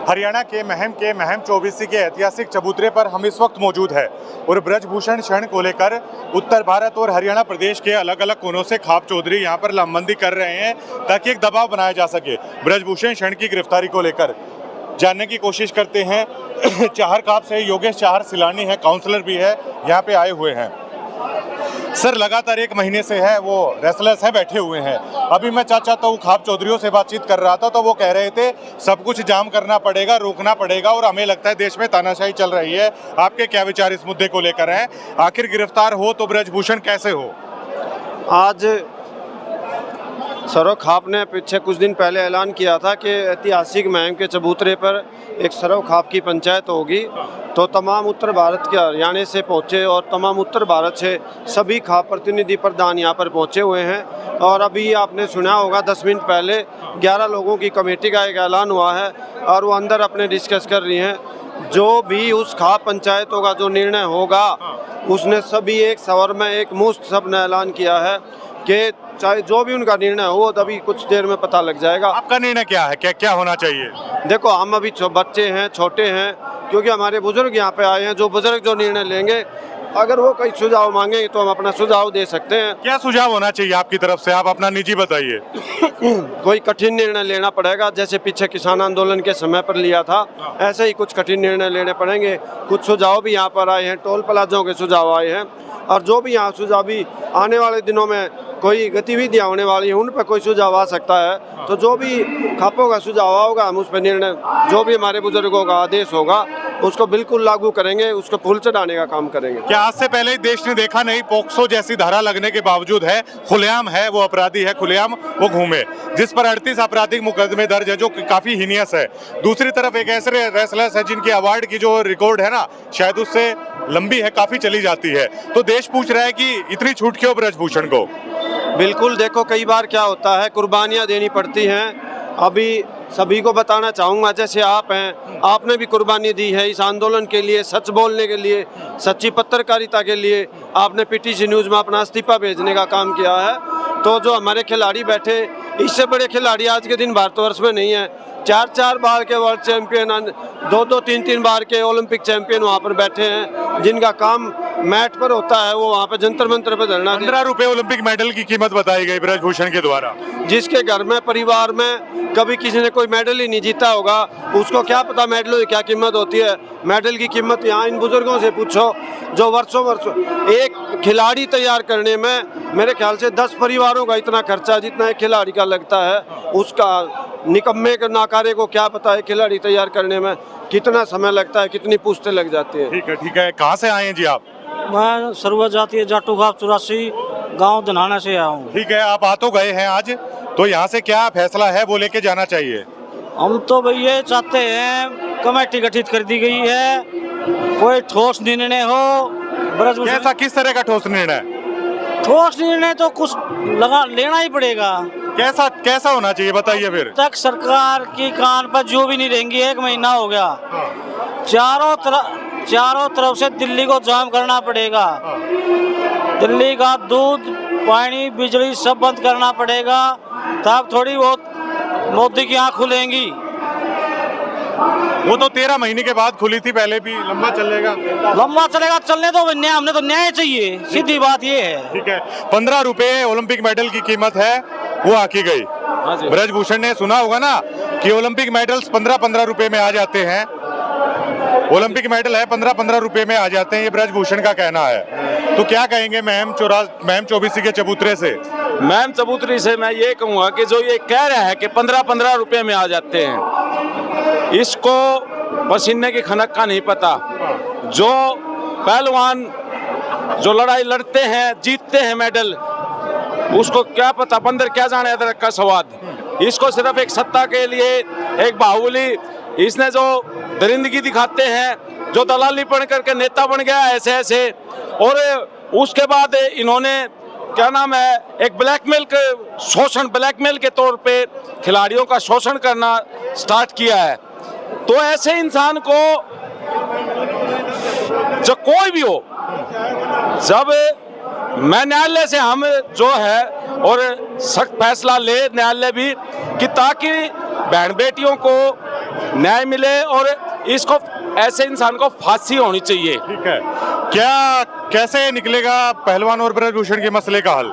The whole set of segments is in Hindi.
हरियाणा के महम चौबीसी के ऐतिहासिक चबूतरे पर हम इस वक्त मौजूद है और ब्रजभूषण क्षण को लेकर उत्तर भारत और हरियाणा प्रदेश के अलग अलग कोनों से खाप चौधरी यहां पर लामबंदी कर रहे हैं ताकि एक दबाव बनाया जा सके। ब्रजभूषण क्षण की गिरफ्तारी को लेकर जानने की कोशिश करते हैं। चाहर खाप से योगेश चाहर सिलानी है, काउंसलर भी है, यहाँ पे आए हुए हैं। सर, लगातार 1 महीने से है वो रेसलर्स है बैठे हुए हैं। अभी मैं चाचा तो खाप चौधरियों से बातचीत कर रहा था तो वो कह रहे थे सब कुछ जाम करना पड़ेगा, रोकना पड़ेगा और हमें लगता है देश में तानाशाही चल रही है। आपके क्या विचार इस मुद्दे को लेकर हैं? आखिर गिरफ्तार हो तो ब्रजभूषण कैसे हो? आज सरव खाप ने पीछे कुछ दिन पहले ऐलान किया था कि ऐतिहासिक महम के चबूतरे पर एक सरव खाप की पंचायत होगी, तो तमाम उत्तर भारत के हरियाणा से पहुँचे और तमाम उत्तर भारत से सभी खाप प्रतिनिधि प्रधान यहाँ पर पहुँचे हुए हैं। और अभी आपने सुना होगा 10 मिनट पहले 11 लोगों की कमेटी का एक ऐलान हुआ है और वो अंदर अपने डिस्कस कर रही हैं। जो भी उस खाप पंचायतों का जो निर्णय होगा उसने सभी एक सवर में एक मुश्त सब ने ऐलान किया है कि चाहे जो भी उनका निर्णय हो तभी कुछ देर में पता लग जाएगा। आपका निर्णय क्या है? क्या होना चाहिए? देखो, हम अभी बच्चे हैं, छोटे हैं, क्योंकि हमारे बुजुर्ग यहाँ पे आए हैं। जो बुजुर्ग जो निर्णय लेंगे, अगर वो कोई सुझाव मांगेंगे तो हम अपना सुझाव दे सकते हैं। क्या सुझाव होना चाहिए आपकी तरफ से? आप अपना निजी बताइए। कोई कठिन निर्णय लेना पड़ेगा, जैसे पीछे किसान आंदोलन के समय पर लिया था, ऐसे ही कुछ कठिन निर्णय लेने पड़ेंगे। कुछ सुझाव भी यहाँ पर आए हैं, टोल प्लाजों के सुझाव आए हैं, और जो भी यहाँ सुझाव भी आने वाले दिनों में कोई गतिविधियाँ होने वाली हैं उन पर कोई सुझाव आ सकता है। तो जो भी खापों का सुझाव होगा हम उस पर निर्णय, जो भी हमारे बुजुर्गों का आदेश होगा उसको बिल्कुल लागू करेंगे, उसको फूल चढ़ाने का काम करेंगे। क्या आज से पहले देश ने देखा नहीं, पोक्सो जैसी धारा लगने के बावजूद है, खुलेआम है वो अपराधी है, खुलेआम वो घूमे, जिस पर 38 आपराधिक मुकदमे दर्ज है जो काफी हीनियस है। दूसरी तरफ एक ऐसे रेसलर्स है जिनकी अवार्ड की जो रिकॉर्ड है ना शायद उससे लंबी है, काफी चली जाती है। तो देश पूछ रहा है कि इतनी छूट क्यों ब्रजभूषण को? बिल्कुल, देखो कई बार क्या होता है, कुर्बानियाँ देनी पड़ती हैं। अभी सभी को बताना चाहूँगा, जैसे आप हैं, आपने भी कुर्बानी दी है इस आंदोलन के लिए, सच बोलने के लिए, सच्ची पत्रकारिता के लिए। आपने पीटीसी न्यूज़ में अपना इस्तीफा भेजने का काम किया है। तो जो हमारे खिलाड़ी बैठे, इससे बड़े खिलाड़ी आज के दिन भारतवर्ष में नहीं है। 4 बार के वर्ल्ड चैंपियन, 2 3 बार के ओलंपिक चैंपियन वहाँ पर बैठे हैं, जिनका काम मैट पर होता है, वो वहाँ पे जंतर मंतर पे धरना। 15 रुपए ओलंपिक मेडल की कीमत बताई गई ब्रजभूषण के द्वारा। जिसके घर में, परिवार में कभी किसी ने कोई मेडल ही नहीं जीता होगा, उसको क्या पता मेडल की क्या कीमत होती है। मेडल की कीमत यहाँ इन बुजुर्गों से पूछो जो वर्षों एक खिलाड़ी तैयार करने में मेरे ख्याल से 10 परिवारों का इतना खर्चा जितना एक खिलाड़ी का लगता है, उसका निकम्मे के नाकारे को क्या पता है खिलाड़ी तैयार करने में कितना समय लगता है, कितनी पुश्तें लग जाती है। ठीक है। कहाँ से आए हैं जी आप? मैं सर्व जातीय जाटू खाप 84 गांव धनाना से आया हूँ। ठीक है, आप आ तो गए हैं आज, तो यहाँ से क्या फैसला है वो लेके जाना चाहिए? हम तो भैया चाहते हैं कमेटी गठित कर दी गई है, कोई ठोस निर्णय हो। कैसा, किस तरह का ठोस निर्णय? ठोस निर्णय तो कुछ लेना ही पड़ेगा। कैसा होना चाहिए बताइए फिर? तक सरकार की कान पर जो भी नहीं रहेंगी, 1 महीना हो गया, चारों तरफ से दिल्ली को जाम करना पड़ेगा। दिल्ली का दूध, पानी, बिजली सब बंद करना पड़ेगा, तब थोड़ी बहुत मोदी की आँख खुलेंगी। वो तो 13 महीने के बाद खुली थी, पहले भी लंबा चलेगा। चलने दो, हमने तो न्याय चाहिए, सीधी बात ये है। ठीक है, 15 रुपए ओलंपिक मेडल की कीमत है, वो आकी गई। ब्रजभूषण ने सुना होगा ना कि ओलंपिक मेडल्स 15-15 रुपए में आ जाते हैं। ओलंपिक मेडल है 15-15 रुपए में आ जाते हैं, ये ब्रजभूषण का कहना है। तो क्या कहेंगे महम चौबीसी के चबूतरे से? महम चबूतरी से मैं ये कहूँगा कि जो ये कह रहा है कि 15-15 रुपए में आ जाते हैं, इसको पसीने की खनक का नहीं पता। जो पहलवान जो लड़ाई लड़ते हैं, जीतते हैं मेडल, उसको क्या पता बंदर क्या जाने अदरक का स्वाद। इसको सिर्फ एक सत्ता के लिए, एक बाहुबली, इसने जो दरिंदगी दिखाते हैं, जो दलाली पढ़ करके नेता बन गया ऐसे ऐसे, और उसके बाद इन्होंने क्या नाम है, एक ब्लैकमेल के तौर पे खिलाड़ियों का शोषण करना स्टार्ट किया है। तो ऐसे इंसान को जो कोई भी हो, जब मैं न्यायालय से हम जो है और सख्त फैसला ले न्यायालय भी कि ताकि बहन बेटियों को न्याय मिले और इसको ऐसे इंसान को फांसी होनी चाहिए। ठीक है, क्या कैसे निकलेगा पहलवान और ब्रजभूषण के मसले का हल?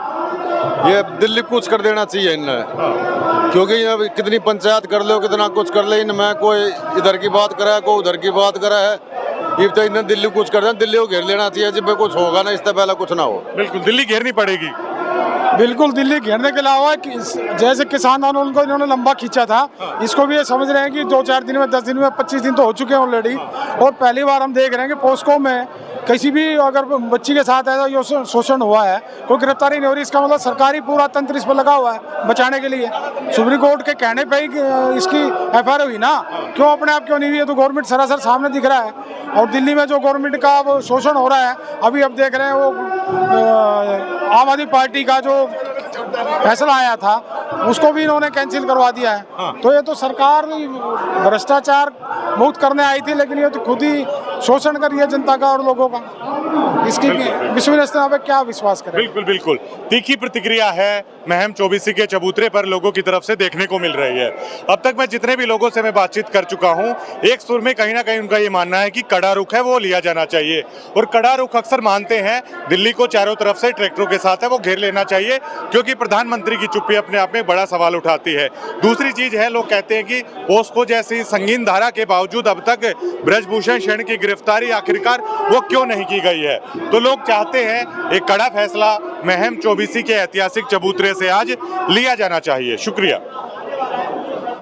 ये दिल्ली कूच कर देना चाहिए इन्हें, क्योंकि अब कितनी पंचायत कर लो, कितना कुछ कर ले, इनमें कोई इधर की बात करा है, कोई उधर की बात करा है। ये तो इन्हें दिल्ली कूच कर देना, दिल्ली को घेर लेना चाहिए जब कुछ होगा ना, इससे पहले कुछ ना हो। बिल्कुल दिल्ली घेरनी पड़ेगी। बिल्कुल दिल्ली घेरने के अलावा जैसे किसान आंदोलन को इन्होंने लंबा खींचा था, इसको भी ये समझ रहे हैं कि 2-4 दिन में, 10 दिन में, 25 दिन तो हो चुके हैं ऑलरेडी। और पहली बार हम देख रहे हैं कि पोस्को में किसी भी अगर बच्ची के साथ ऐसा यो शोषण हुआ है, कोई गिरफ्तारी नहीं हो रही। इसका मतलब सरकारी पूरा तंत्र इस पर लगा हुआ है बचाने के लिए। सुप्रीम कोर्ट के कहने पे ही इसकी FIR हुई ना, क्यों अपने आप क्यों नहीं हुई? है तो गवर्नमेंट सरासर सामने दिख रहा है। और दिल्ली में जो गवर्नमेंट का वो शोषण हो रहा है, अभी अब देख रहे हैं वो आम आदमी पार्टी का जो फैसला आया था उसको भी इन्होंने कैंसिल करवा दिया है। तो ये तो सरकार भ्रष्टाचार मुक्त करने आई थी, लेकिन ये तो खुद ही शोषण कर रही है जनता का और लोगों का। इसकी विश्वसनीयता पे क्या विश्वास करें? बिल्कुल बिल्कुल तीखी प्रतिक्रिया है महम चौबीसी के चबूतरे पर लोगों की तरफ से देखने को मिल रही है। अब तक मैं जितने भी लोगों से मैं बातचीत कर चुका हूं, एक सुर में कहीं ना कहीं उनका ये मानना है कि कड़ा रुख है वो लिया जाना चाहिए। और कड़ा रुख अक्सर मानते हैं, दिल्ली को चारों तरफ से ट्रैक्टरों के साथ है वो घेर लेना चाहिए, क्योंकि प्रधानमंत्री की चुप्पी अपने आप में बड़ा सवाल उठाती है। दूसरी चीज है, लोग कहते हैं कि पोस्को जैसी संगीन धारा के बावजूद अब तक ब्रजभूषण शरण की गिरफ्तारी आखिरकार वो क्यों नहीं की गई है। तो लोग चाहते हैं एक कड़ा फैसला महम चौबीसी के ऐतिहासिक चबूतरे से आज लिया जाना चाहिए। शुक्रिया।